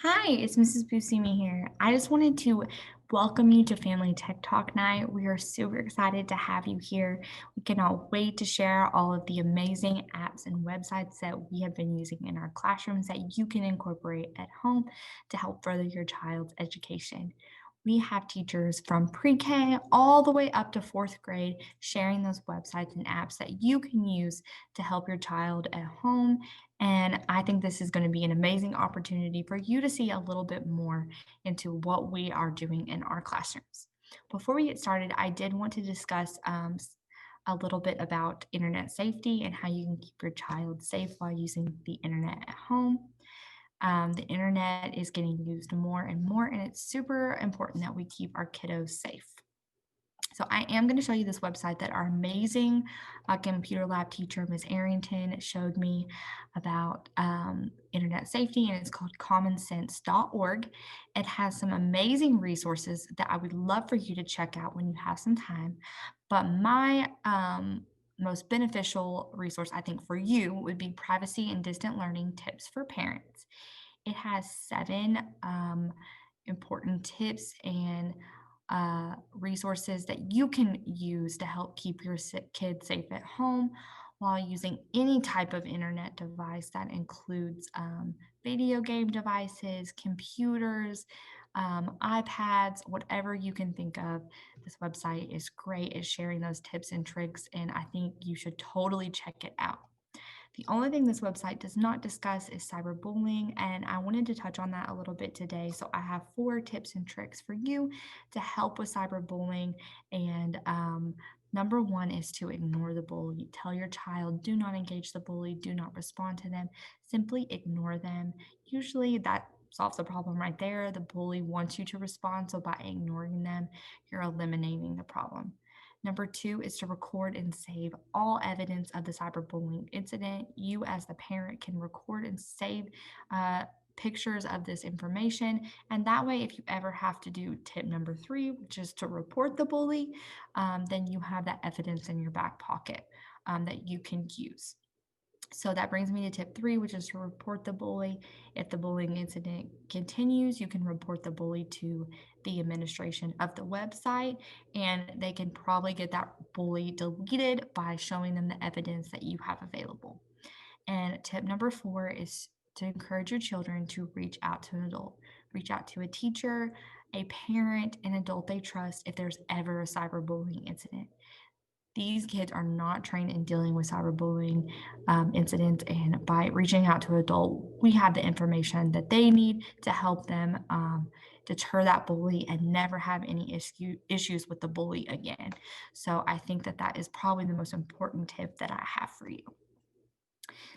Hi, it's Mrs. Busimi here. I just wanted to welcome you to Family Tech Talk Night. We are super excited to have you here. We cannot wait to share all of the amazing apps and websites that we have been using in our classrooms that you can incorporate at home to help further your child's education. We have teachers from pre-K all the way up to fourth grade sharing those websites and apps that you can use to help your child at home, and I think this is going to be an amazing opportunity for you to see a little bit more into what we are doing in our classrooms. Before we get started, I did want to discuss a little bit about internet safety and how you can keep your child safe while using the internet at home. The internet is getting used more and more, and it's super important that we keep our kiddos safe. So I am going to show you this website that our amazing computer lab teacher, Ms. Arrington, showed me about internet safety, and it's called commonsense.org. It has some amazing resources that I would love for you to check out when you have some time. But my most beneficial resource, I think, for you would be Privacy and Distant Learning Tips for Parents. It has 7 important tips and resources that you can use to help keep your kids safe at home while using any type of internet device that includes video game devices, computers, iPads, whatever you can think of. This website is great at sharing those tips and tricks, and I think you should totally check it out. The only thing this website does not discuss is cyberbullying, and I wanted to touch on that a little bit today. So I have 4 tips and tricks for you to help with cyberbullying. And number 1 is to ignore the bully. Tell your child, do not engage the bully, do not respond to them, simply ignore them. Usually that solves the problem right there. The bully wants you to respond, so by ignoring them, you're eliminating the problem. Number 2 is to record and save all evidence of the cyberbullying incident. You, as the parent, can record and save pictures of this information. And that way, if you ever have to do tip number 3, which is to report the bully, then you have that evidence in your back pocket that you can use. So that brings me to tip 3, which is to report the bully. If the bullying incident continues, you can report the bully to the administration of the website, and they can probably get that bully deleted by showing them the evidence that you have available. And tip number 4 is to encourage your children to reach out to an adult. Reach out to a teacher, a parent, an adult they trust if there's ever a cyberbullying incident. These kids are not trained in dealing with cyberbullying incidents, and by reaching out to an adult, we have the information that they need to help them deter that bully and never have any issues with the bully again. So I think that that is probably the most important tip that I have for you.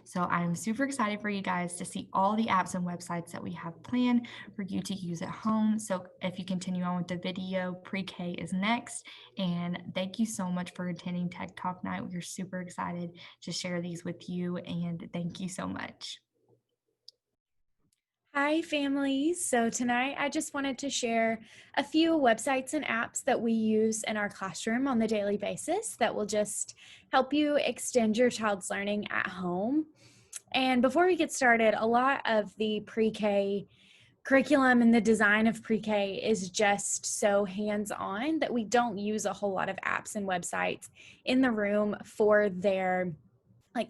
So I'm super excited for you guys to see all the apps and websites that we have planned for you to use at home. So if you continue on with the video, pre-K is next. And thank you so much for attending Tech Talk Night. We're super excited to share these with you, and thank you so much. Hi, families. So tonight I just wanted to share a few websites and apps that we use in our classroom on the daily basis that will just help you extend your child's learning at home. And before we get started, a lot of the pre-K curriculum and the design of pre-K is just so hands-on that we don't use a whole lot of apps and websites in the room for their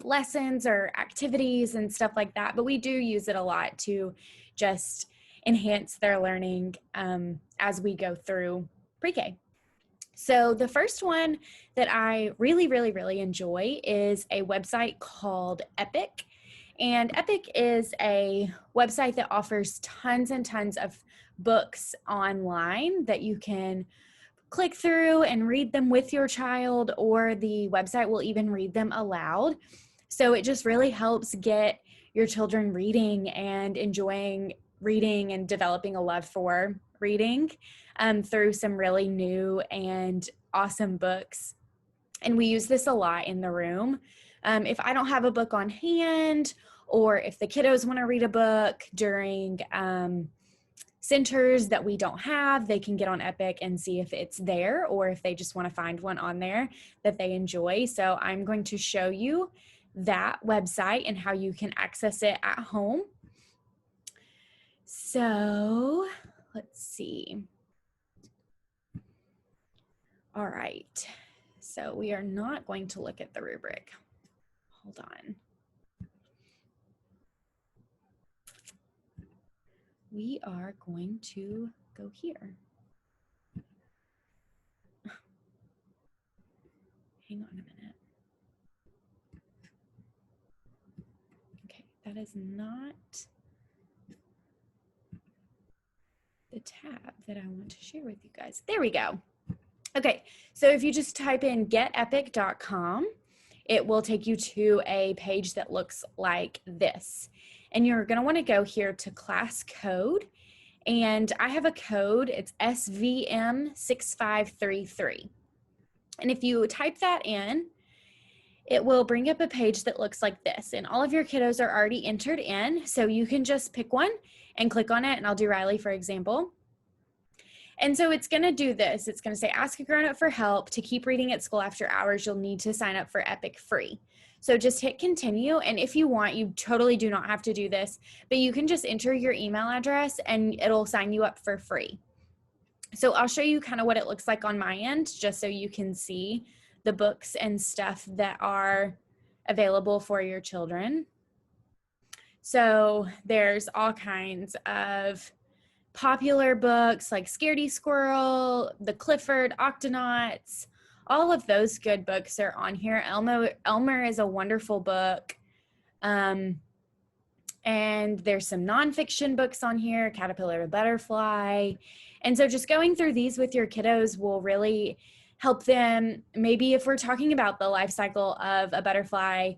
lessons or activities and stuff like that, but we do use it a lot to just enhance their learning as we go through pre-K. So the first one that I really enjoy is a website called Epic. And Epic is a website that offers tons and tons of books online that you can click through and read them with your child, or the website will even read them aloud. So it just really helps get your children reading and enjoying reading and developing a love for reading through some really new and awesome books. And we use this a lot in the room. If I don't have a book on hand, or if the kiddos want to read a book during centers that we don't have, they can get on Epic and see if it's there, or if they just want to find one on there that they enjoy. So I'm going to show you that website and how you can access it at home. So let's see. All right. So we are not going to look at the rubric. Hold on. We are going to go here. Hang on a minute. Okay, that is not the tab that I want to share with you guys. There we go. Okay, so if you just type in getepic.com, it will take you to a page that looks like this. And you're going to want to go here to class code. And I have a code, it's SVM6533. And if you type that in, it will bring up a page that looks like this. And all of your kiddos are already entered in. So you can just pick one and click on it. And I'll do Riley, for example. And so it's going to do this. It's going to say, ask a grown-up for help. To keep reading at school after hours, you'll need to sign up for Epic free. So just hit continue. And if you want, you totally do not have to do this, but you can just enter your email address and it'll sign you up for free. So I'll show you kind of what it looks like on my end, just so you can see the books and stuff that are available for your children. So there's all kinds of popular books like Scaredy Squirrel, The Clifford Octonauts, all of those good books are on here. Elmer is a wonderful book. And there's some nonfiction books on here, Caterpillar to Butterfly. And so just going through these with your kiddos will really help them. Maybe if we're talking about the life cycle of a butterfly,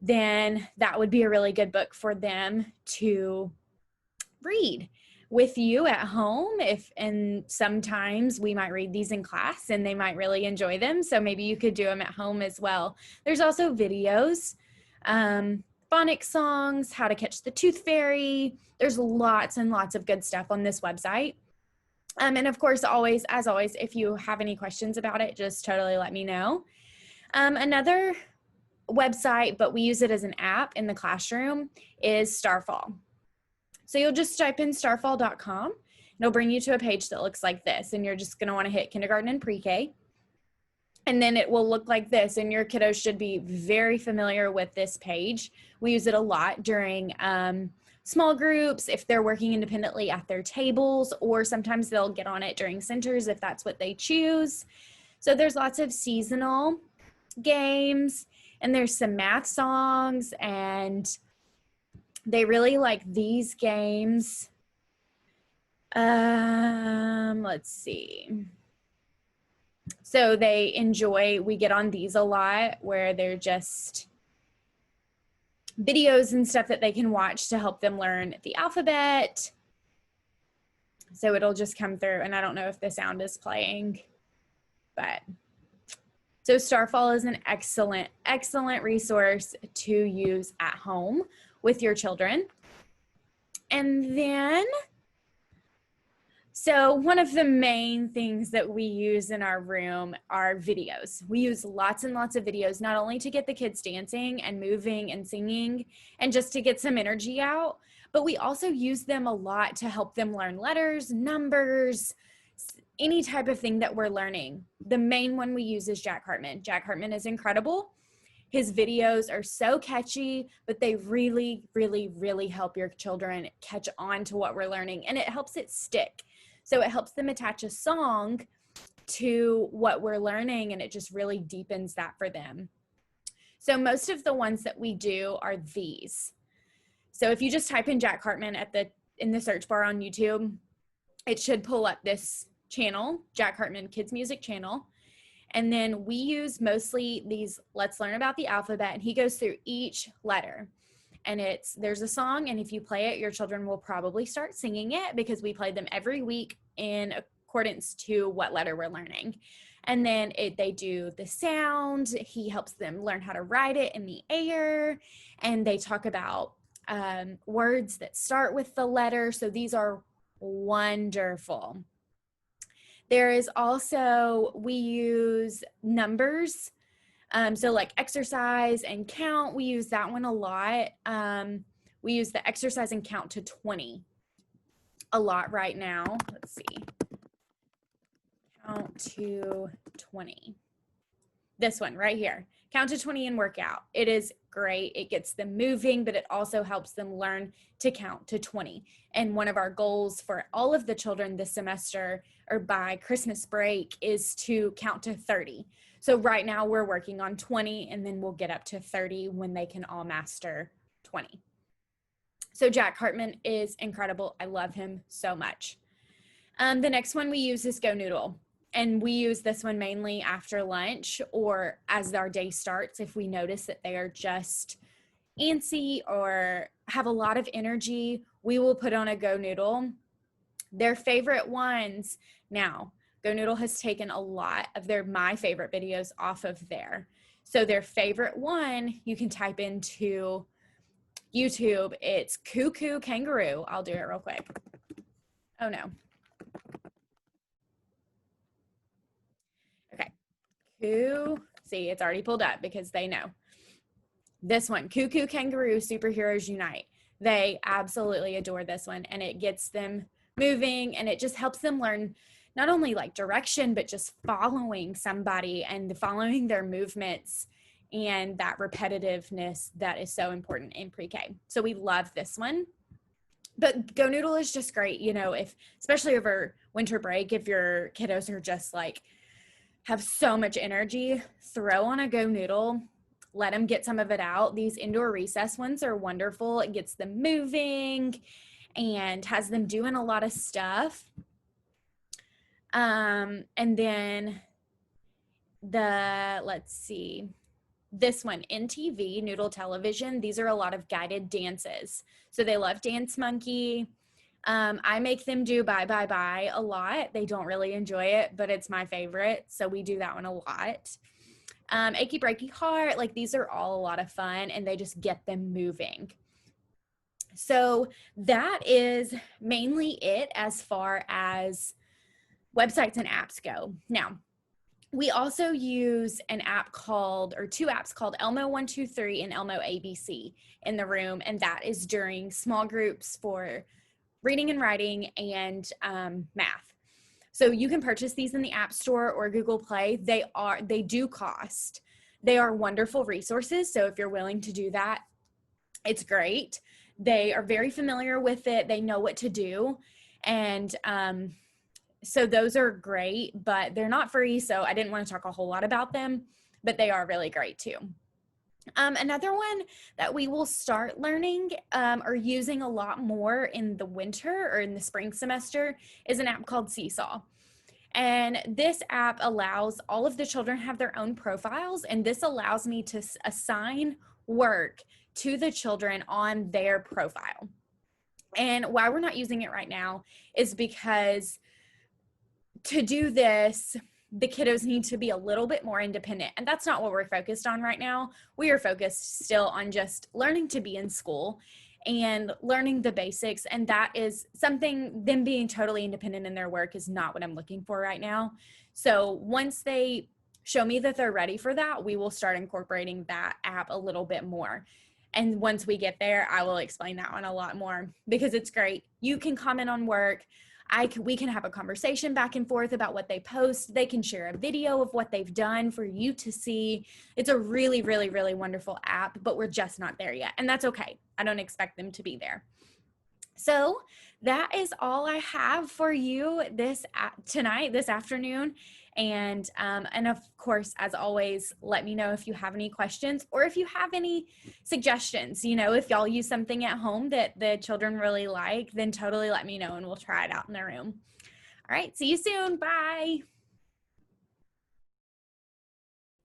then that would be a really good book for them to read with you at home. And sometimes we might read these in class and they might really enjoy them. So maybe you could do them at home as well. There's also videos, phonics songs, how to catch the tooth fairy. There's lots and lots of good stuff on this website. And of course, as always, if you have any questions about it, just totally let me know. Another website, but we use it as an app in the classroom, is Starfall. So you'll just type in starfall.com. It'll bring you to a page that looks like this, and you're just going to want to hit kindergarten and pre-K. And then it will look like this, and your kiddos should be very familiar with this page. We use it a lot during small groups, if they're working independently at their tables, or sometimes they'll get on it during centers if that's what they choose. So there's lots of seasonal games, and there's some math songs, and they really like these games. Let's see. So we get on these a lot, where they're just videos and stuff that they can watch to help them learn the alphabet. So it'll just come through, and I don't know if the sound is playing, but so Starfall is an excellent, excellent resource to use at home with your children. And then, so one of the main things that we use in our room are videos. We use lots and lots of videos, not only to get the kids dancing and moving and singing and just to get some energy out, but we also use them a lot to help them learn letters, numbers, any type of thing that we're learning. The main one we use is Jack Hartman. Jack Hartman is incredible. His videos are so catchy, but they really, really, really help your children catch on to what we're learning, and it helps it stick. So it helps them attach a song to what we're learning, and it just really deepens that for them. So most of the ones that we do are these. So if you just type in Jack Hartman in the search bar on YouTube, it should pull up this channel, Jack Hartman Kids Music Channel. And then we use mostly these Let's Learn About the Alphabet, and he goes through each letter. And there's a song, and if you play it, your children will probably start singing it, because we play them every week in accordance to what letter we're learning. And then they do the sound. He helps them learn how to write it in the air, and they talk about words that start with the letter. So these are wonderful. There is also, we use numbers. So like exercise and count, we use that one a lot. We use the exercise and count to 20. a lot right now. Let's see. Count to 20. This one right here. Count to 20 and work out. It is great. It gets them moving, but it also helps them learn to count to 20. And one of our goals for all of the children this semester or by Christmas break is to count to 30. So right now we're working on 20, and then we'll get up to 30 when they can all master 20. So Jack Hartman is incredible. I love him so much. The next one we use is Go Noodle. And we use this one mainly after lunch or as our day starts. If we notice that they are just antsy or have a lot of energy, we will put on a Go Noodle. Their favorite ones. Now, Go Noodle has taken a lot of my favorite videos off of there. So their favorite one, you can type into YouTube. It's Cuckoo Kangaroo. I'll do it real quick. Oh no. See, it's already pulled up because they know. This one, Cuckoo Kangaroo Superheroes Unite. They absolutely adore this one, and it gets them moving, and it just helps them learn not only like direction, but just following somebody and following their movements and that repetitiveness that is so important in pre-K. So we love this one. But Go Noodle is just great, if especially over winter break, if your kiddos are just like have so much energy, throw on a Go Noodle, let them get some of it out. These indoor recess ones are wonderful. It gets them moving and has them doing a lot of stuff. And then let's see, this one, NTV, Noodle Television. These are a lot of guided dances. So they love Dance Monkey. I make them do Bye Bye Bye a lot. They don't really enjoy it, but it's my favorite. So we do that one a lot. Achy Breaky Heart, like these are all a lot of fun, and they just get them moving. So that is mainly it as far as websites and apps go. Now, we also use an app two apps called Elmo123 and Elmo ABC in the room, and that is during small groups for reading and writing and math. So you can purchase these in the App Store or Google Play. They do cost. They are wonderful resources. So if you're willing to do that, it's great. They are very familiar with it. They know what to do. And so those are great, but they're not free. So I didn't want to talk a whole lot about them, but they are really great too. Another one that we will start learning or using a lot more in the winter or in the spring semester is an app called Seesaw. And this app allows all of the children have their own profiles, and this allows me to assign work to the children on their profile. And why we're not using it right now is because to do this, the kiddos need to be a little bit more independent. And that's not what we're focused on right now. We are focused still on just learning to be in school and learning the basics. And that is something, them being totally independent in their work is not what I'm looking for right now. So once they show me that they're ready for that, we will start incorporating that app a little bit more. And once we get there, I will explain that one a lot more because it's great. You can comment on work. We can have a conversation back and forth about what they post. They can share a video of what they've done for you to see. It's a really, really, really wonderful app, but we're just not there yet. And that's okay. I don't expect them to be there. So that is all I have for you this afternoon. And of course, as always, let me know if you have any questions or if you have any suggestions. If y'all use something at home that the children really like, then totally let me know and we'll try it out in the room. All right, see you soon. Bye.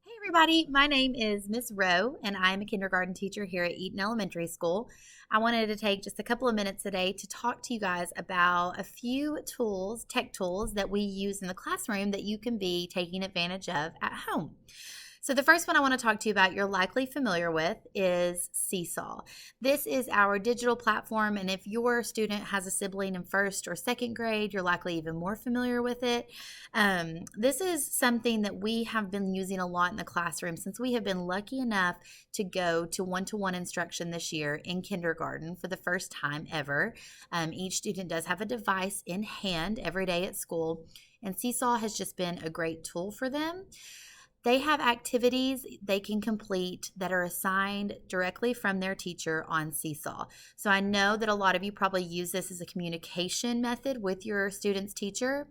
Hey everybody, my name is Miss Rowe and I'm a kindergarten teacher here at Eaton Elementary School. I wanted to take just a couple of minutes today to talk to you guys about a few tech tools that we use in the classroom that you can be taking advantage of at home. So the first one I want to talk to you about, you're likely familiar with, is Seesaw. This is our digital platform, and if your student has a sibling in first or second grade, you're likely even more familiar with it. This is something that we have been using a lot in the classroom since we have been lucky enough to go to one-to-one instruction this year in kindergarten for the first time ever. Each student does have a device in hand every day at school, and Seesaw has just been a great tool for them. They have activities they can complete that are assigned directly from their teacher on Seesaw. So I know that a lot of you probably use this as a communication method with your student's teacher,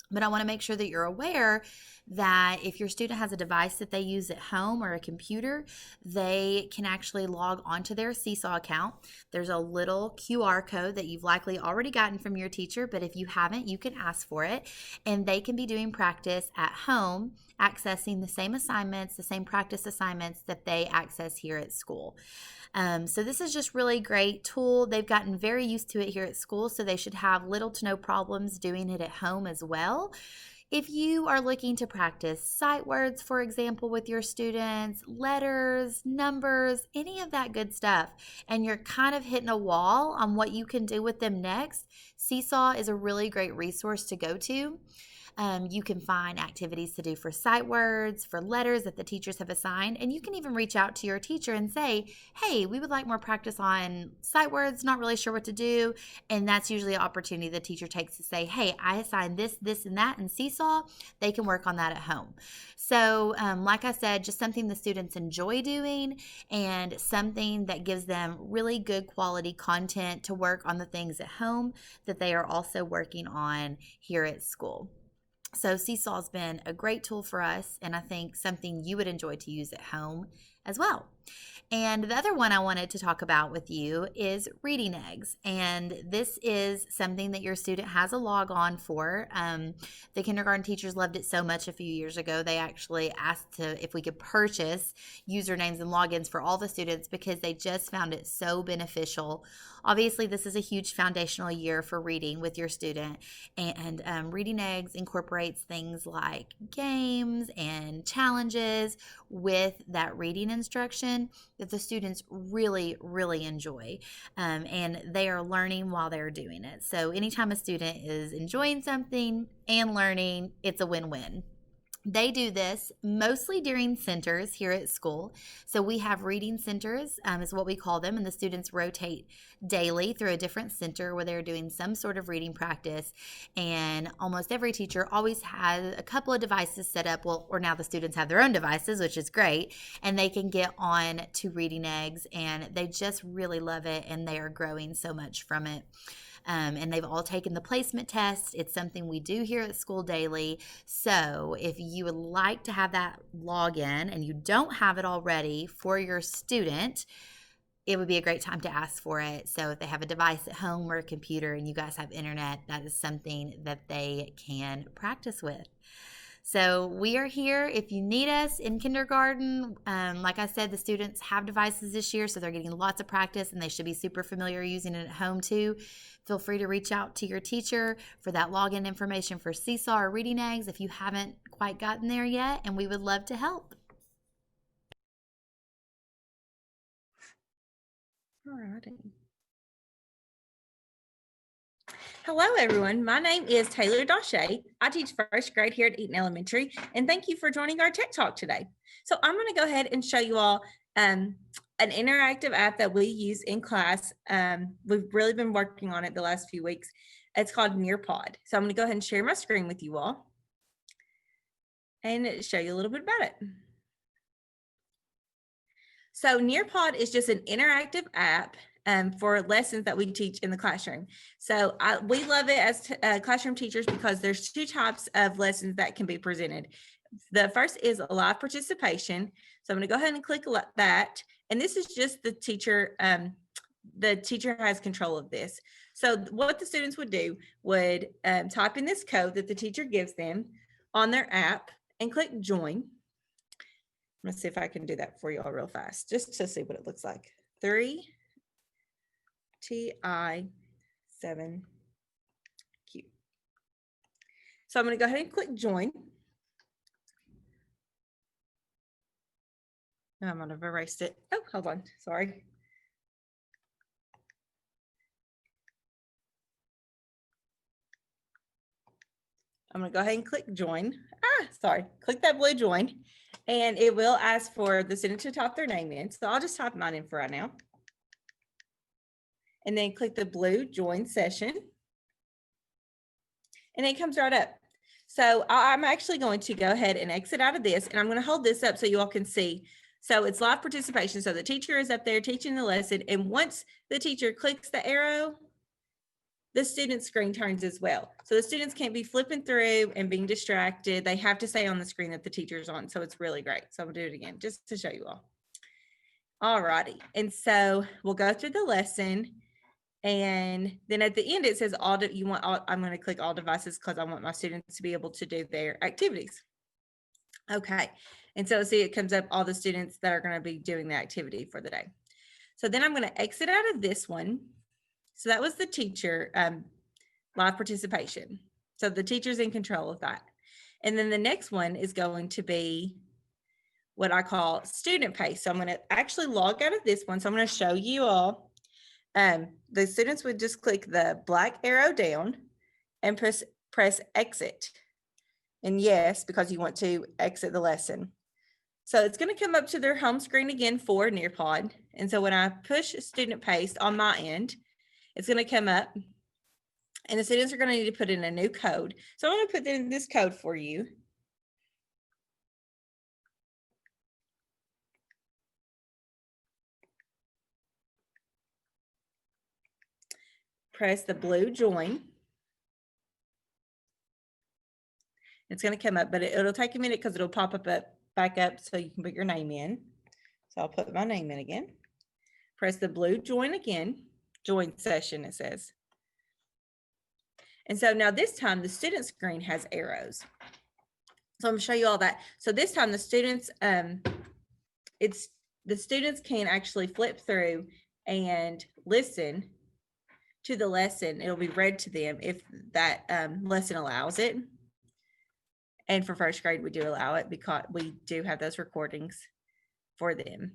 but I want to make sure that you're aware that if your student has a device that they use at home or a computer, they can actually log onto their Seesaw account. There's a little QR code that you've likely already gotten from your teacher, but if you haven't, you can ask for it. And they can be doing practice at home, accessing the same assignments, the same practice assignments that they access here at school. So this is just really great tool. They've gotten very used to it here at school, so they should have little to no problems doing it at home as well. If you are looking to practice sight words, for example, with your students, letters, numbers, any of that good stuff, and you're kind of hitting a wall on what you can do with them next, Seesaw is a really great resource to go to. You can find activities to do for sight words, for letters that the teachers have assigned, and you can even reach out to your teacher and say, hey, we would like more practice on sight words, not really sure what to do. And that's usually an opportunity the teacher takes to say, hey, I assigned this, this, and that in Seesaw. They can work on that at home. So like I said, just something the students enjoy doing and something that gives them really good quality content to work on the things at home that they are also working on here at school. So Seesaw's been a great tool for us, and I think something you would enjoy to use at home as well. And the other one I wanted to talk about with you is Reading Eggs. And this is something that your student has a log on for. The kindergarten teachers loved it so much a few years ago, they actually asked if we could purchase usernames and logins for all the students because they just found it so beneficial. Obviously, this is a huge foundational year for reading with your student. And Reading Eggs incorporates things like games and challenges with that reading instruction that the students really, really enjoy. And they are learning while they're doing it. So anytime a student is enjoying something and learning, it's a win-win. They do this mostly during centers here at school. So we have reading centers is what we call them, and the students rotate daily through a different center where they're doing some sort of reading practice. And almost every teacher always has a couple of devices set up. Well, or now the students have their own devices, which is great, and they can get on to Reading Eggs, and they just really love it, and they are growing so much from it. And they've all taken the placement test. It's something we do here at school daily. So if you would like to have that login and you don't have it already for your student, it would be a great time to ask for it. So if they have a device at home or a computer and you guys have internet, that is something that they can practice with. So we are here if you need us in kindergarten. Like I said, the students have devices this year, so they're getting lots of practice and they should be super familiar using it at home too. Feel free to reach out to your teacher for that login information for Seesaw or Reading Eggs if you haven't quite gotten there yet, and we would love to help. Alrighty. Hello, everyone. My name is Taylor Daucher. I teach first grade here at Eaton Elementary, and thank you for joining our Tech Talk today. So I'm going to go ahead and show you all an interactive app that we use in class. We've really been working on it the last few weeks. It's called Nearpod. So I'm going to go ahead and share my screen with you all and show you a little bit about it. So Nearpod is just an interactive app for lessons that we teach in the classroom. So we love it as classroom teachers because there's two types of lessons that can be presented. The first is a live participation. So I'm going to go ahead and click that. And this is just the teacher has control of this. So what the students would do would type in this code that the teacher gives them on their app and click join. Let's see if I can do that for you all real fast, just to see what it looks like. 3TI7Q. So I'm going to go ahead and click join. I might have erased it. Oh, hold on. Sorry. I'm going to go ahead and click join. Sorry. Click that blue join, and it will ask for the student to type their name in. So I'll just type mine in for right now. And then click the blue join session. And it comes right up. So I'm actually going to go ahead and exit out of this, and I'm going to hold this up so you all can see. So it's live participation. So the teacher is up there teaching the lesson, and once the teacher clicks the arrow, the student screen turns as well. So the students can't be flipping through and being distracted. They have to stay on the screen that the teacher's on. So it's really great. So I'm gonna do it again just to show you all. All righty. And so we'll go through the lesson. And then at the end, it says I'm going to click all devices because I want my students to be able to do their activities. Okay. And so see, it comes up all the students that are going to be doing the activity for the day. So then I'm going to exit out of this one. So that was the teacher live participation. So the teacher's in control of that. And then the next one is going to be what I call student pace. So I'm going to actually log out of this one. So I'm going to show you all. The students would just click the black arrow down and press exit. And yes, because you want to exit the lesson. So it's going to come up to their home screen again for Nearpod. And so when I push student pace on my end, it's going to come up and the students are going to need to put in a new code. So I'm going to put in this code for you. Press the blue join. It's going to come up, but it'll take a minute because it'll pop up back up so you can put your name in. So I'll put my name in again. Press the blue join again. Join session, it says. And so now this time the student screen has arrows. So I'm going to show you all that. So this time the students, the students can actually flip through and listen to the lesson. It'll be read to them if that lesson allows it. And for first grade, we do allow it because we do have those recordings for them.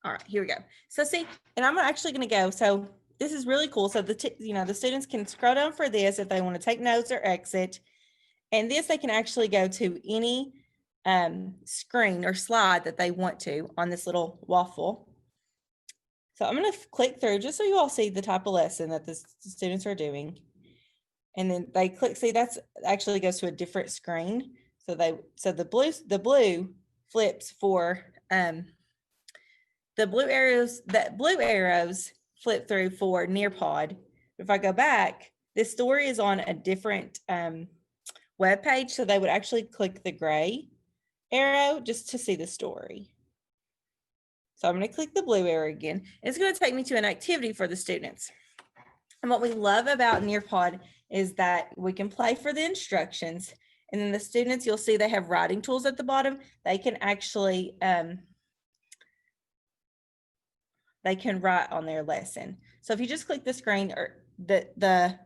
All right, here we go. So see, and I'm actually going to go. So this is really cool. So the students can scroll down for this if they want to take notes or exit. And this, they can actually go to any screen or slide that they want to on this little waffle. So I'm going to click through just so you all see the type of lesson that the students are doing. And then they click, see, that's actually goes to a different screen. So the blue flips for the blue arrows flip through for Nearpod. If I go back, this story is on a different web page. So they would actually click the gray arrow just to see the story. So I'm going to click the blue arrow again. It's going to take me to an activity for the students. And what we love about Nearpod is that we can play for the instructions. And then the students, you'll see they have writing tools at the bottom. They can actually, they can write on their lesson. So if you just click the screen, or the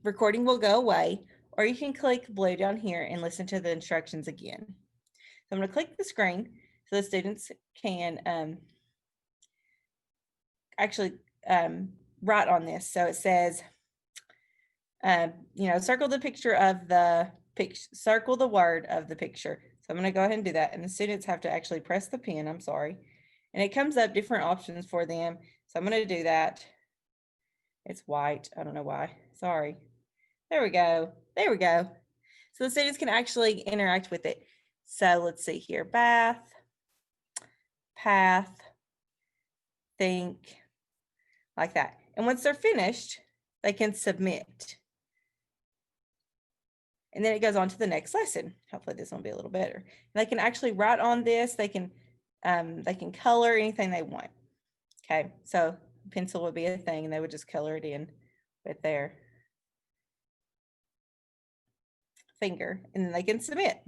recording will go away, or you can click blue down here and listen to the instructions again. So I'm going to click the screen so the students can actually write on this. So it says, circle the picture of the circle the word of the picture. So I'm going to go ahead and do that. And the students have to actually press the pen. I'm sorry. And it comes up different options for them. So I'm going to do that. It's white. I don't know why. Sorry. There we go. There we go. So the students can actually interact with it. So let's see here. Bath, path, think, like that. And once they're finished, they can submit. And then it goes on to the next lesson. Hopefully this will be a little better. And they can actually write on this. They can color anything they want. Okay, so pencil would be a thing and they would just color it in with their finger and then they can submit.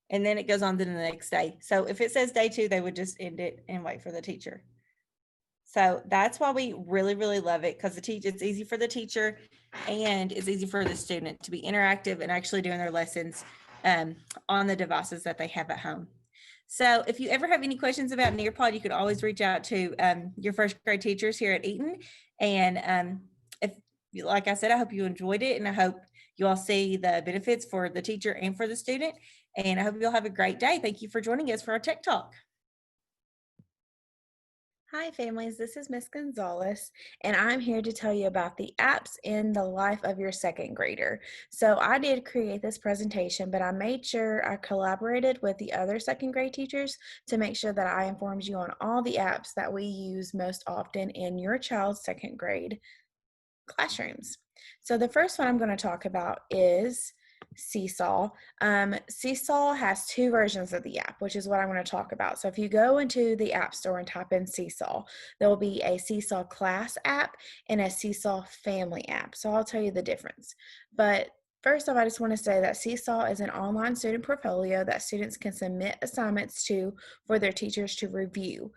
And then it goes on to the next day. So if it says day 2, they would just end it and wait for the teacher. So that's why we really, really love it, because it's easy for the teacher and it's easy for the student to be interactive and actually doing their lessons on the devices that they have at home. So if you ever have any questions about Nearpod, you could always reach out to your first grade teachers here at Eaton. And if, like I said, I hope you enjoyed it, and I hope you all see the benefits for the teacher and for the student. And I hope you'll have a great day. Thank you for joining us for our Tech Talk. Hi families, this is Miss Gonzalez, and I'm here to tell you about the apps in the life of your second grader. So I did create this presentation, but I made sure I collaborated with the other second grade teachers to make sure that I informed you on all the apps that we use most often in your child's second grade classrooms. So the first one I'm going to talk about is Seesaw. Seesaw has two versions of the app, which is what I'm going to talk about. So if you go into the App Store and type in Seesaw, there will be a Seesaw class app and a Seesaw family app. So I'll tell you the difference. But first off, I just want to say that Seesaw is an online student portfolio that students can submit assignments to for their teachers to review.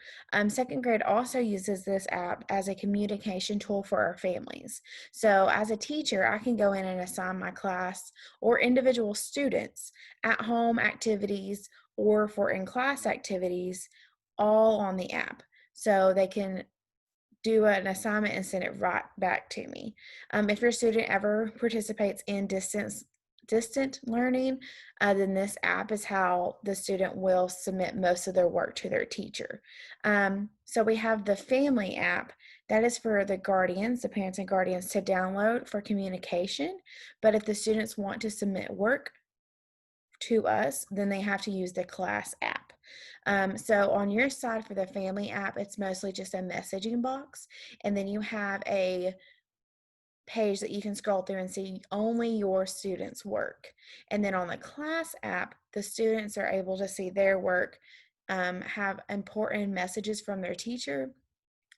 Second grade also uses this app as a communication tool for our families. So as a teacher, I can go in and assign my class or individual students at-home activities or for in-class activities all on the app. So they can do an assignment and send it right back to me. If your student ever participates in distant learning, then this app is how the student will submit most of their work to their teacher. So we have the family app. That is for the guardians, the parents and guardians, to download for communication. But if the students want to submit work to us, then they have to use the class app. So on your side for the family app, it's mostly just a messaging box, and then you have a page that you can scroll through and see only your students' work. And then on the class app, the students are able to see their work, have important messages from their teacher,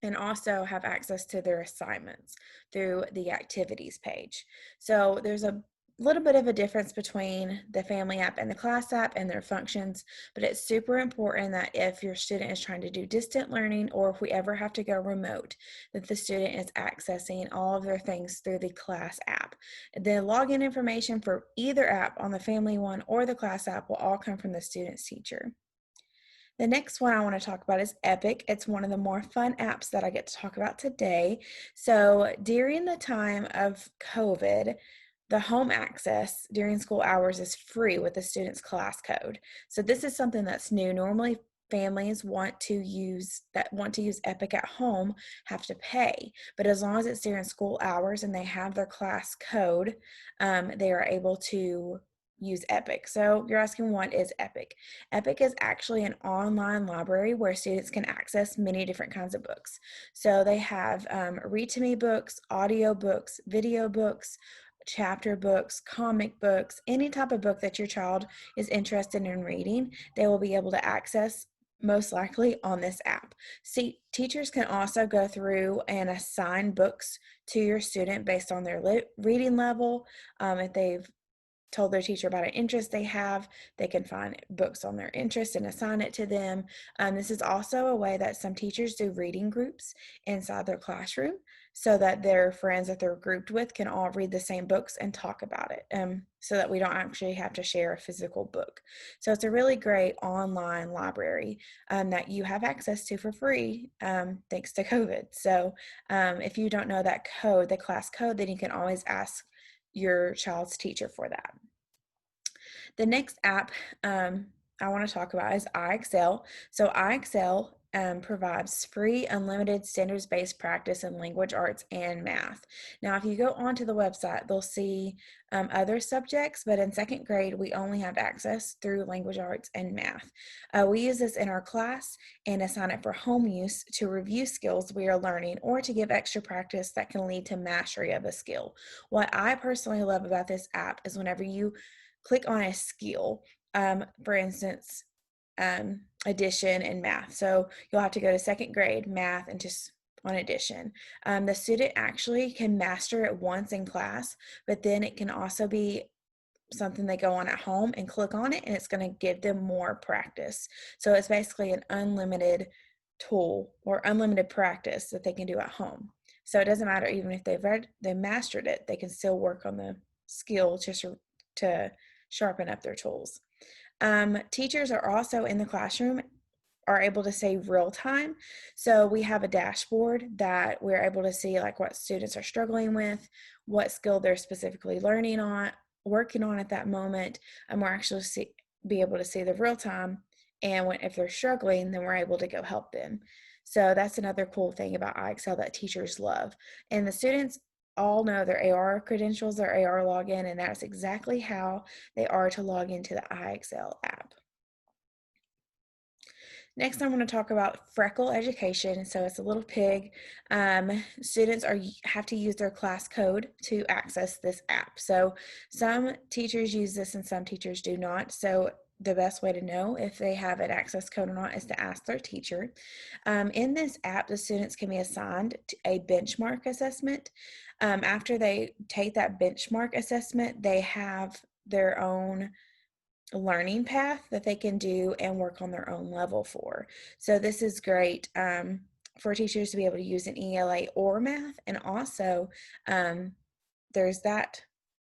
and also have access to their assignments through the activities page. So there's a little bit of a difference between the family app and the class app and their functions, but it's super important that if your student is trying to do distant learning, or if we ever have to go remote, that the student is accessing all of their things through the class app. The login information for either app on the family one or the class app will all come from the student's teacher. The next one I want to talk about is Epic. It's one of the more fun apps that I get to talk about today. So during the time of COVID, the home access during school hours is free with the student's class code. So this is something that's new. Normally families want to use Epic at home have to pay, but as long as it's during school hours and they have their class code, they are able to use Epic. So you're asking, what is Epic? Epic is actually an online library where students can access many different kinds of books. So they have read to me books, audio books, video books, chapter books, comic books, any type of book that your child is interested in reading, they will be able to access most likely on this app. See, teachers can also go through and assign books to your student based on their reading level. If they've told their teacher about an interest they have, they can find books on their interest and assign it to them. This is also a way that some teachers do reading groups inside their classroom so that their friends that they're grouped with can all read the same books and talk about it, so that we don't actually have to share a physical book. So it's a really great online library that you have access to for free thanks to COVID. So if you don't know that code, the class code, then you can always ask your child's teacher for that. The next app I want to talk about is iExcel. So iExcel provides free, unlimited, standards-based practice in language arts and math. Now, if you go onto the website, they'll see other subjects, but in second grade, we only have access through language arts and math. We use this in our class and assign it for home use to review skills we are learning or to give extra practice that can lead to mastery of a skill. What I personally love about this app is whenever you click on a skill, for instance, addition and math. So you'll have to go to second grade math and just on addition. The student actually can master it once in class, but then it can also be something they go on at home and click on it, and it's going to give them more practice. So it's basically an unlimited tool or unlimited practice that they can do at home. So it doesn't matter, even if they mastered it, they can still work on the skill just to sharpen up their tools. Teachers are also in the classroom are able to see real time. So we have a dashboard that we're able to see like what students are struggling with, what skill they're specifically working on at that moment, and we're actually be able to see the real time. And if they're struggling, then we're able to go help them. So that's another cool thing about iExcel that teachers love. And the students all know their AR credentials, their AR login, and that's exactly how they are to log into the iExcel app. Next, I want to talk about Freckle Education. So it's a little pig. Students have to use their class code to access this app. So some teachers use this and some teachers do not. So the best way to know if they have an access code or not is to ask their teacher. In this app, the students can be assigned a benchmark assessment. After they take that benchmark assessment, they have their own learning path that they can do and work on their own level for. So this is great for teachers to be able to use an ELA or math, and also there's that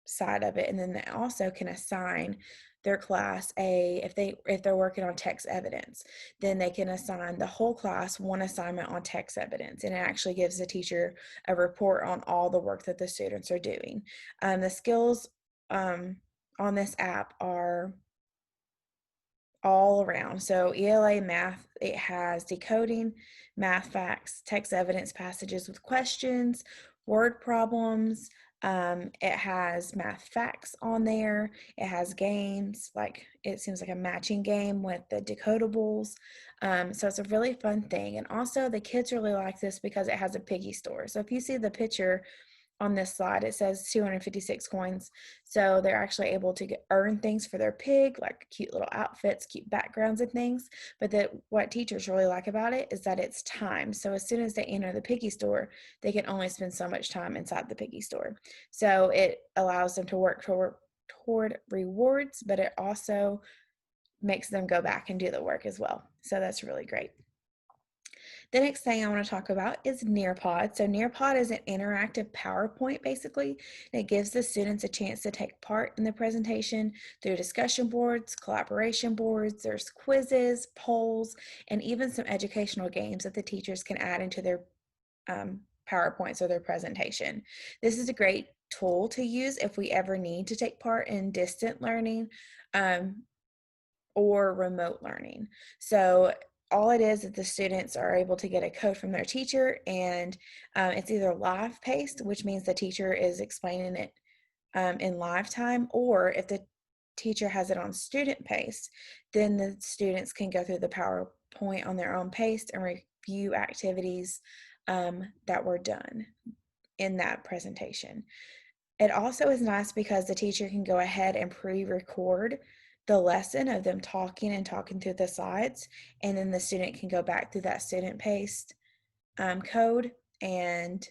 side of it. And then they also can assign their class if they're working on text evidence, then they can assign the whole class one assignment on text evidence, and it actually gives the teacher a report on all the work that the students are doing. The skills on this app are all around. So ELA math, it has decoding, math facts, text evidence passages with questions, word problems. It has math facts on there. It has games, like it seems like a matching game with the decodables. So it's a really fun thing. And also the kids really like this because it has a piggy store. So if you see the picture on this slide, it says 256 coins. So they're actually able to earn things for their pig, like cute little outfits, cute backgrounds and things. But what teachers really like about it is that it's timed. So as soon as they enter the piggy store, they can only spend so much time inside the piggy store. So it allows them to work toward rewards, but it also makes them go back and do the work as well. So that's really great. The next thing I want to talk about is Nearpod. So Nearpod is an interactive PowerPoint basically. And it gives the students a chance to take part in the presentation through discussion boards, collaboration boards, there's quizzes, polls, and even some educational games that the teachers can add into their PowerPoints or their presentation. This is a great tool to use if we ever need to take part in distant learning or remote learning. So all it is that the students are able to get a code from their teacher, and it's either live paced, which means the teacher is explaining it in live time, or if the teacher has it on student pace, then the students can go through the PowerPoint on their own pace and review activities that were done in that presentation. It also is nice because the teacher can go ahead and pre-record the lesson of them talking through the slides, and then the student can go back through that student paced code and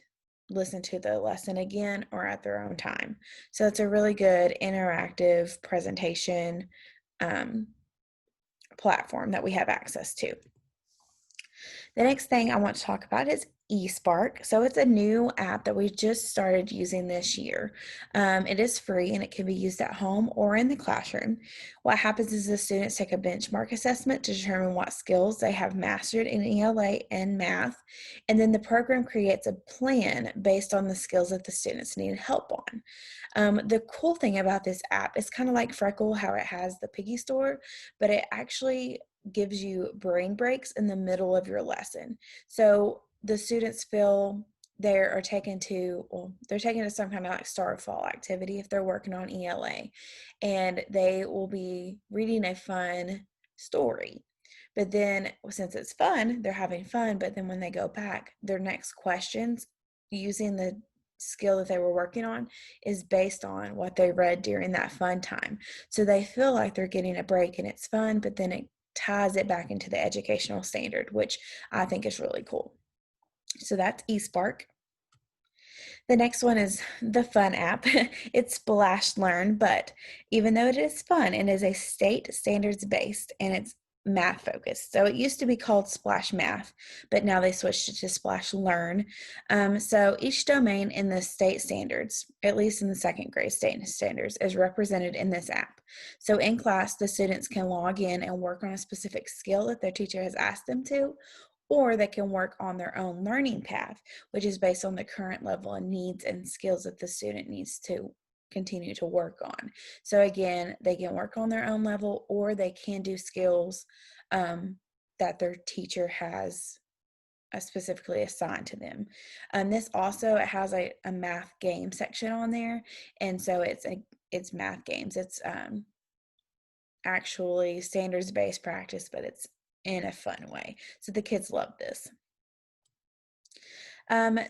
listen to the lesson again or at their own time. So it's a really good interactive presentation platform that we have access to. The next thing I want to talk about is eSpark. So it's a new app that we just started using this year. It is free and it can be used at home or in the classroom. What happens is the students take a benchmark assessment to determine what skills they have mastered in ELA and math, and then the program creates a plan based on the skills that the students need help on. The cool thing about this app is kind of like Freckle, how it has the piggy store, but it actually gives you brain breaks in the middle of your lesson. So the students feel they're taken to some kind of like Starfall activity if they're working on ELA, and they will be reading a fun story. But then since it's fun, they're having fun, but then when they go back, their next questions using the skill that they were working on is based on what they read during that fun time. So they feel like they're getting a break and it's fun, but then it ties it back into the educational standard, which I think is really cool. So that's eSpark. The next one is the fun app. It's Splash Learn, but even though it is fun, it is a state standards based, and it's math focused. So it used to be called Splash Math, but now they switched it to Splash Learn. So each domain in the state standards, at least in the second grade state standards, is represented in this app. So in class, the students can log in and work on a specific skill that their teacher has asked them to, or they can work on their own learning path, which is based on the current level and needs and skills that the student needs to continue to work on. So again, they can work on their own level, or they can do skills that their teacher has specifically assigned to them. This also has a math game section on there, and so it's math games. It's actually standards-based practice, but it's in a fun way. So the kids love this.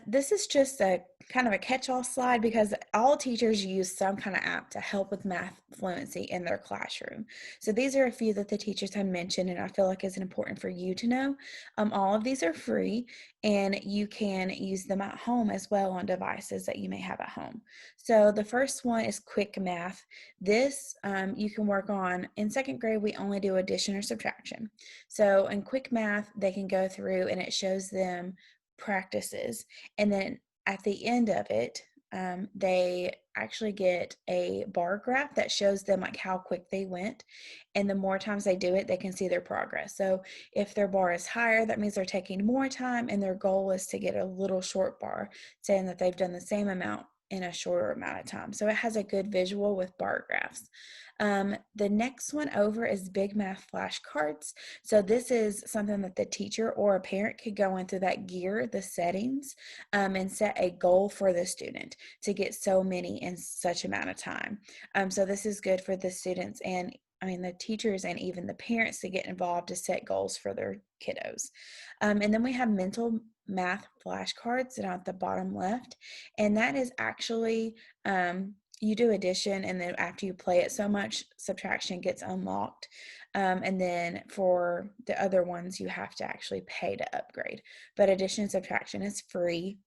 This is just a kind of a catch-all slide because all teachers use some kind of app to help with math fluency in their classroom. So these are a few that the teachers have mentioned, and I feel like it's important for you to know. All of these are free, and you can use them at home as well on devices that you may have at home. So the first one is Quick Math. This you can work on. In second grade, we only do addition or subtraction. So in Quick Math, they can go through and it shows them practices, and then at the end of it they actually get a bar graph that shows them like how quick they went, and the more times they do it, they can see their progress. So if their bar is higher, that means they're taking more time, and their goal is to get a little short bar, saying that they've done the same amount in a shorter amount of time. So it has a good visual with bar graphs. The next one over is Big Math flashcards. So this is something that the teacher or a parent could go into that gear, the settings, and set a goal for the student to get so many in such amount of time. So this is good for the students and the teachers and even the parents to get involved to set goals for their kiddos. And then we have mental math flashcards that are at the bottom left. And that is actually, you do addition, and then after you play it so much, subtraction gets unlocked. And then for the other ones, you have to actually pay to upgrade. But addition and subtraction is free.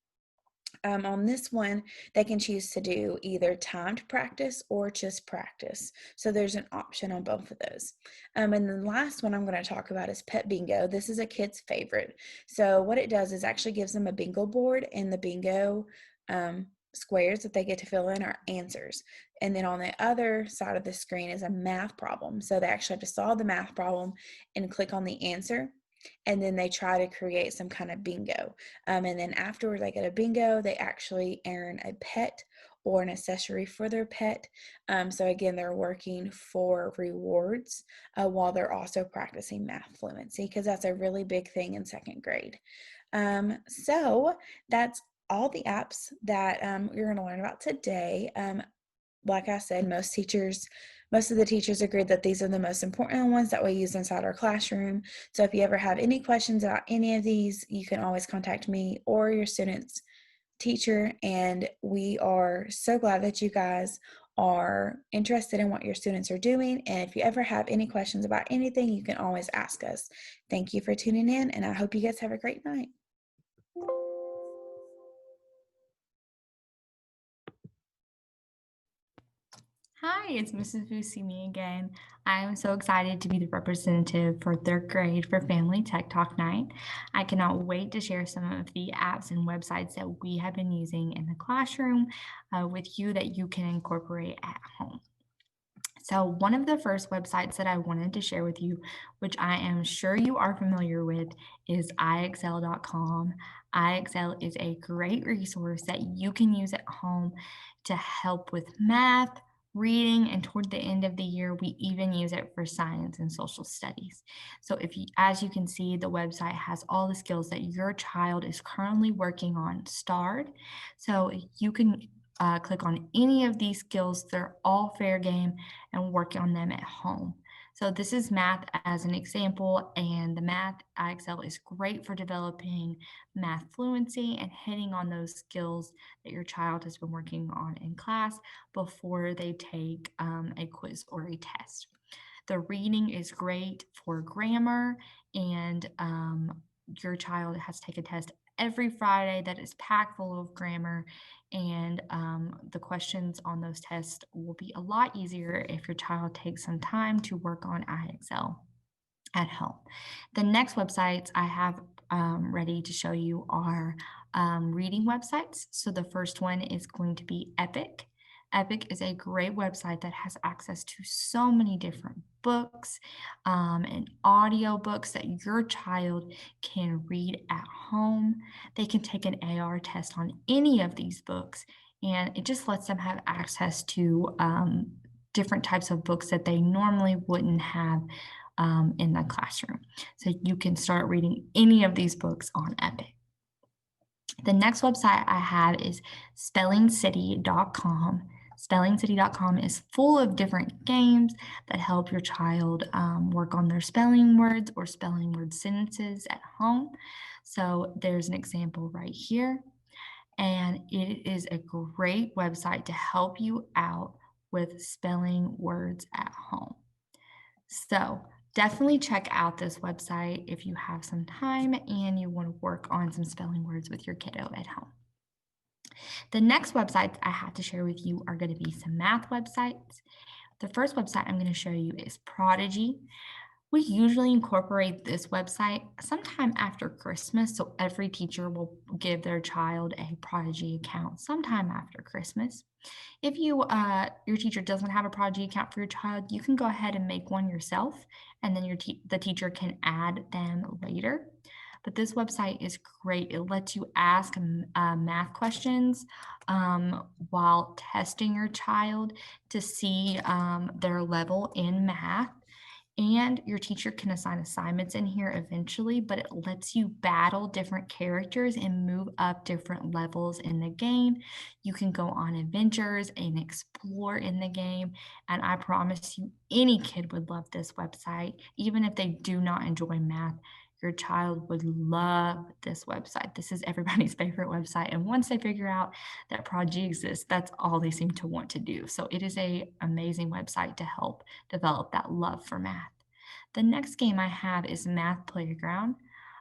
On this one, they can choose to do either timed practice or just practice. So there's an option on both of those. And then the last one I'm going to talk about is Pet Bingo. This is a kid's favorite. So what it does is actually gives them a bingo board, and the bingo squares that they get to fill in are answers. And then on the other side of the screen is a math problem. So they actually have to solve the math problem and click on the answer, and then they try to create some kind of bingo. And then afterwards they get a bingo, they actually earn a pet or an accessory for their pet. So again, they're working for rewards while they're also practicing math fluency, because that's a really big thing in second grade. So that's all the apps that you're going to learn about today. Like I said, most of the teachers agreed that these are the most important ones that we use inside our classroom. So if you ever have any questions about any of these, you can always contact me or your student's teacher. And we are so glad that you guys are interested in what your students are doing. And if you ever have any questions about anything, you can always ask us. Thank you for tuning in, and I hope you guys have a great night. Hi, it's Mrs. Busimi again. I am so excited to be the representative for third grade for Family Tech Talk Night. I cannot wait to share some of the apps and websites that we have been using in the classroom with you that you can incorporate at home. So one of the first websites that I wanted to share with you, which I am sure you are familiar with, is iexcel.com. iExcel is a great resource that you can use at home to help with math, reading, and toward the end of the year, we even use it for science and social studies. So as you can see, the website has all the skills that your child is currently working on starred. So you can click on any of these skills. They're all fair game and work on them at home. So this is math as an example, and the math iExcel is great for developing math fluency and hitting on those skills that your child has been working on in class before they take a quiz or a test. The reading is great for grammar, and your child has to take a test every Friday that is packed full of grammar, and the questions on those tests will be a lot easier if your child takes some time to work on iExcel. at home. The next websites I have ready to show you are reading websites. So the first one is going to be Epic. Epic is a great website that has access to so many different books and audio books that your child can read at home. They can take an AR test on any of these books, and it just lets them have access to different types of books that they normally wouldn't have in the classroom. So you can start reading any of these books on Epic. The next website I have is Spellingcity.com. Spellingcity.com is full of different games that help your child work on their spelling words or spelling word sentences at home. So there's an example right here. And it is a great website to help you out with spelling words at home. So definitely check out this website if you have some time and you want to work on some spelling words with your kiddo at home. The next websites I have to share with you are going to be some math websites. The first website I'm going to show you is Prodigy. We usually incorporate this website sometime after Christmas, so every teacher will give their child a Prodigy account sometime after Christmas. If your teacher doesn't have a Prodigy account for your child, you can go ahead and make one yourself, and then the teacher can add them later. But this website is great. It lets you ask math questions while testing your child to see their level in math. And your teacher can assign assignments in here eventually, but it lets you battle different characters and move up different levels in the game. You can go on adventures and explore in the game. And I promise you, any kid would love this website. Even if they do not enjoy math, your child would love this website. This is everybody's favorite website. And once they figure out that Prodigy exists, that's all they seem to want to do. So it is an amazing website to help develop that love for math. The next game I have is Math Playground.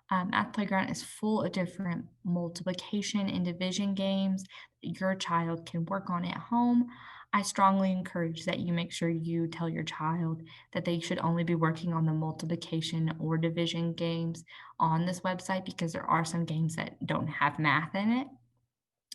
Math Playground is full of different multiplication and division games that your child can work on at home. I strongly encourage that you make sure you tell your child that they should only be working on the multiplication or division games on this website because there are some games that don't have math in it.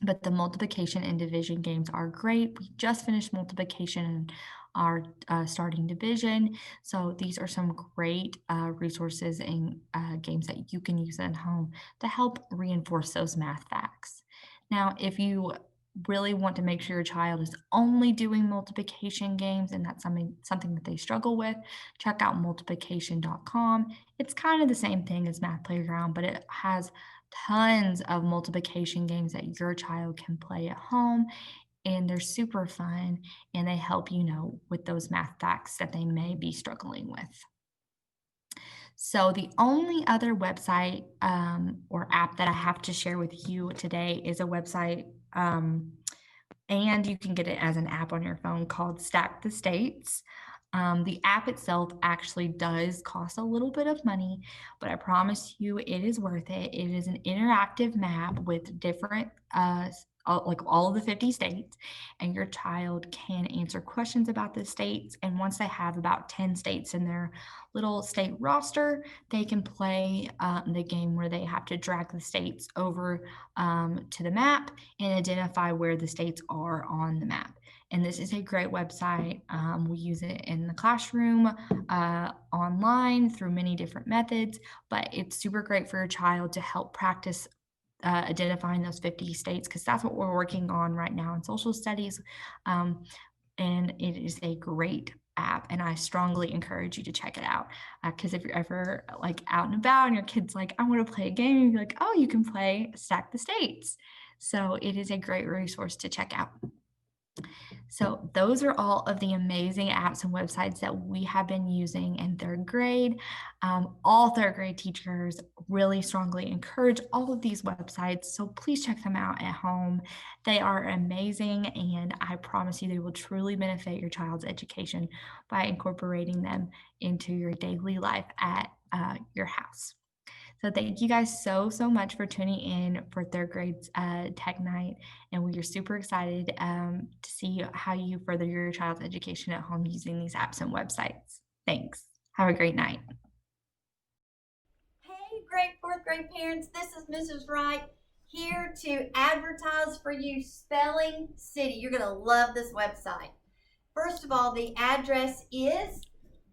But the multiplication and division games are great. We just finished multiplication and are starting division. So these are some great resources and games that you can use at home to help reinforce those math facts. Now, if you really want to make sure your child is only doing multiplication games and that's something that they struggle with, check out multiplication.com. It's kind of the same thing as Math Playground, but it has tons of multiplication games that your child can play at home, and they're super fun and they help with those math facts that they may be struggling with. So the only other website or app that I have to share with you today is a website, and you can get it as an app on your phone, called Stack the States. The app itself actually does cost a little bit of money, but I promise you it is worth it. It is an interactive map with different like all of the 50 states, and your child can answer questions about the states. And once they have about 10 states in their little state roster, they can play the game where they have to drag the states over to the map and identify where the states are on the map. And this is a great website. We use it in the classroom, online, through many different methods, but it's super great for your child to help practice identifying those 50 states, because that's what we're working on right now in social studies. And it is a great app, and I strongly encourage you to check it out, because if you're ever like out and about and your kid's like, I want to play a game, and you're like, oh, you can play Stack the States. So it is a great resource to check out. So those are all of the amazing apps and websites that we have been using in third grade. All third grade teachers really strongly encourage all of these websites, so please check them out at home. They are amazing, and I promise you they will truly benefit your child's education by incorporating them into your daily life at your house. So thank you guys so much for tuning in for third grade's Tech Night. And we are super excited to see how you further your child's education at home using these apps and websites. Thanks. Have a great night. grade, fourth grade parents. This is Mrs. Wright here to advertise for you Spellingcity. You're going to love this website. First of all, the address is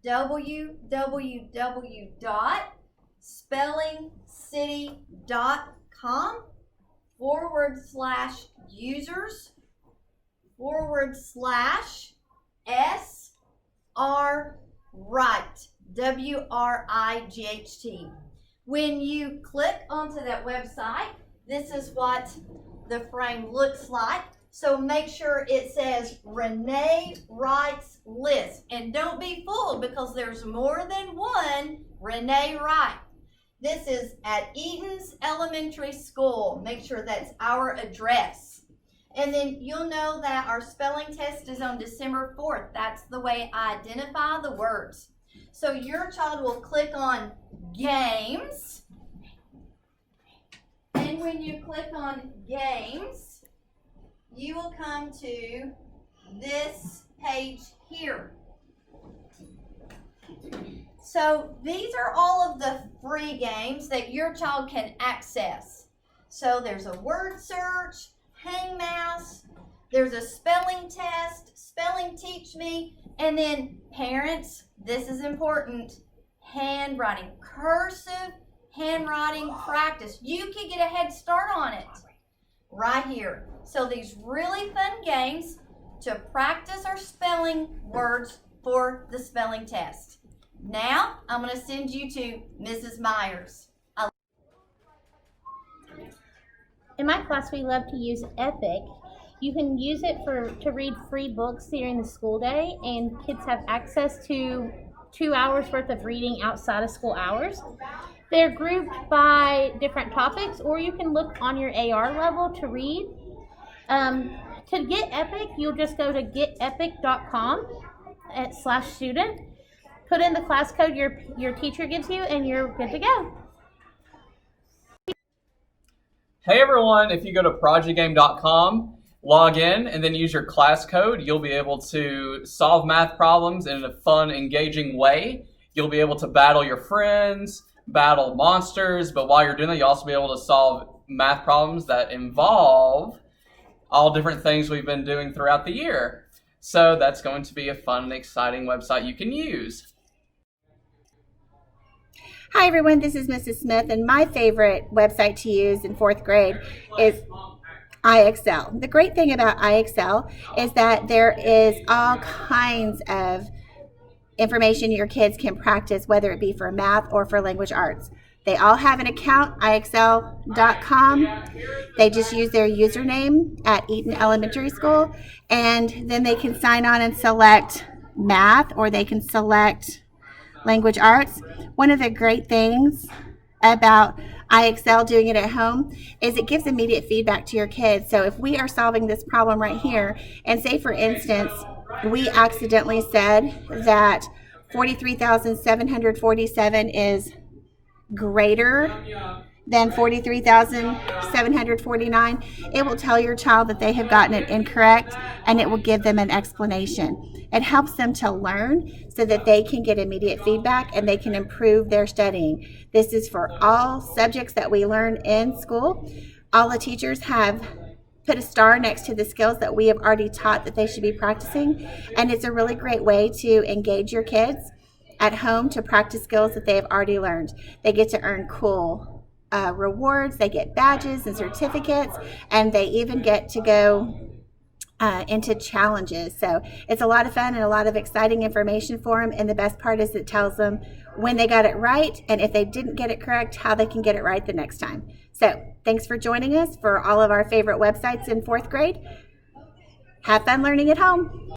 www.spellingcity.com/users/SR Wright, WRIGHT. When you click onto that website, this is what the frame looks like. So make sure it says Renee Wright's List. And don't be fooled because there's more than one Renee Wright. This is at Eaton's Elementary School. Make sure that's our address. And then you'll know that our spelling test is on December 4th. That's the way I identify the words. So your child will click on Games. And when you click on Games, you will come to this page here. So these are all of the free games that your child can access. So there's a word search, hang mouse, there's a spelling test, spelling teach me, and then parents, this is important, handwriting, cursive handwriting practice. You can get a head start on it right here. So these really fun games to practice our spelling words for the spelling test. Now I'm going to send you to Mrs. Myers. In my class, we love to use Epic. You can use it to read free books during the school day, and kids have access to 2 hours worth of reading outside of school hours. They're grouped by different topics, or you can look on your AR level to read. To get Epic, you'll just go to getepic.com/student. Put in the class code your teacher gives you, and you're good to go. Hey everyone, if you go to prodigygame.com, log in, and then use your class code, you'll be able to solve math problems in a fun, engaging way. You'll be able to battle your friends, battle monsters, but while you're doing that, you'll also be able to solve math problems that involve all different things we've been doing throughout the year. So that's going to be a fun and exciting website you can use. Hi everyone, this is Mrs. Smith, and my favorite website to use in 4th grade is IXL. The great thing about IXL is that there is all kinds of information your kids can practice, whether it be for math or for language arts. They all have an account, IXL.com. They just use their username at Eaton Elementary School, and then they can sign on and select math, or they can select language arts. One of the great things about IXL doing it at home is it gives immediate feedback to your kids. So if we are solving this problem right here, and say for instance, we accidentally said that 43,747 is greater than 43,749, it will tell your child that they have gotten it incorrect, and it will give them an explanation. It helps them to learn so that they can get immediate feedback and they can improve their studying. This is for all subjects that we learn in school. All the teachers have put a star next to the skills that we have already taught that they should be practicing, and it's a really great way to engage your kids at home to practice skills that they have already learned. They get to earn cool rewards, they get badges and certificates, and they even get to go into challenges. So it's a lot of fun and a lot of exciting information for them, and the best part is it tells them when they got it right, and if they didn't get it correct, how they can get it right the next time. So thanks for joining us for all of our favorite websites in 4th grade. Have fun learning at home.